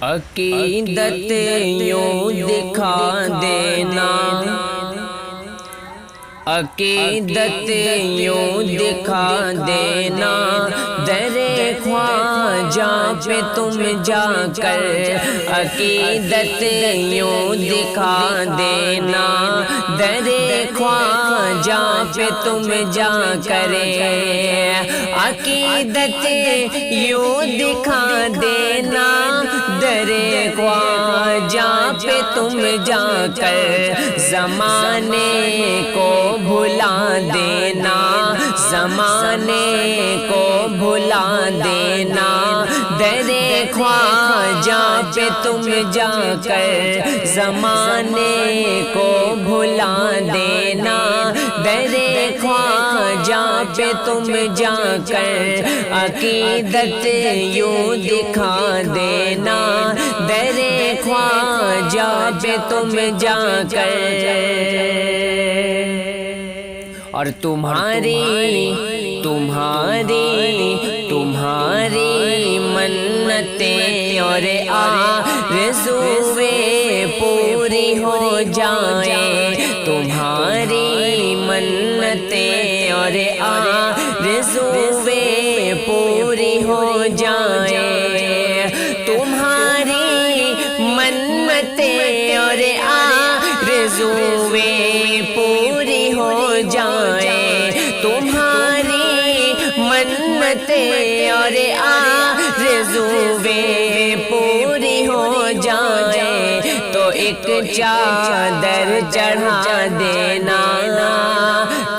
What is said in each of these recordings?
عقیدت یوں دکھا دینا، عقیدت یوں دکھا دینا، در خواجہ پہ تم جا کر عقیدت یوں دکھا دینا، در خواجہ پہ تم جا کر عقیدت یوں دکھا دینا، در خواجہ پہ تم جا کر زمانے کو بھلا دینا، زمانے کو بھلا دینا، در خواجہ پہ تم جا کر زمانے کو بھلا دینا، در خواجہ پہ تم جا کر عقیدت یوں دکھا دینا، در خواجہ پہ تم جا کر۔ اور تمہاری منتیں اور آرزویں پوری ہو جائیں، تمہاری منتیں اور آرزویں پوری ہو جائیں، تمہاری منتیں اور آرزویں پوری ہو جائیں، تمہاری منتیں اور آرزویں پوری ہو جائیں، تو ایک چادر چڑھا دینا،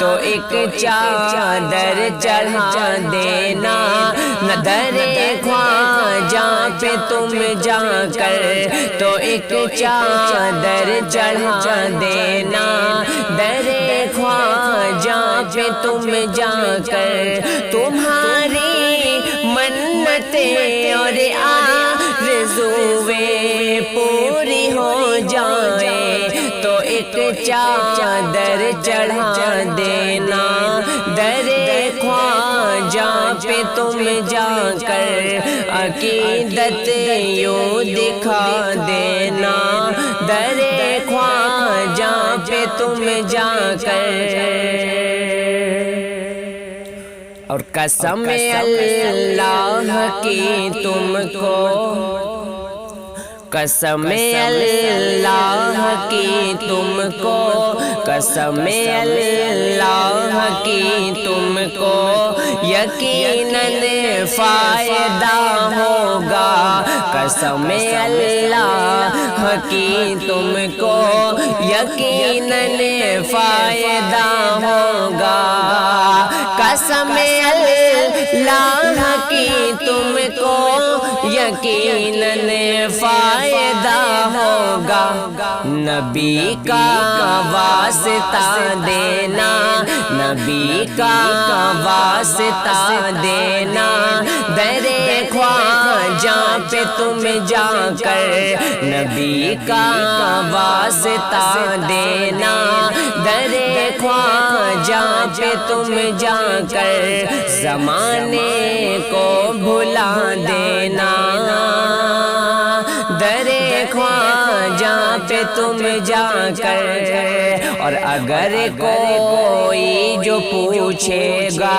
تو ایک چادر چڑھا دینا، در خواجہ پہ تم جا کر، تو ایک چادر چڑھا دینا، در خواجہ پہ تم جا کر، تمہاری منتیں اور آرزویں پوری ہو جائیں، تو ایک چادر چڑھا دینا، در خواجہ پہ تم جا کر عقیدت یوں دکھا دینا، در خواجہ پہ تم جا کر۔ اور قسم اللہ کی تم کو، قسم اللہ کی تم کو، قسم اللہ کی تم کو یقیناً فائدہ ہوگا، قسم اللہ کی تم کو یقیناً فائدہ ہوگا، قسم اللہ کی تم کو یقیناً فائدہ ہوگا، نبی کا واسطہ دینا، نبی کا واسطہ دینا، در خواجہ پہ تم جا کر نبی کا واسطہ دینا، در خواجہ پہ تم جا کر زمانے کو بھلا دینا، در خواجہ پہ تم جا کر۔ اور اگر کوئی جو پوچھے گا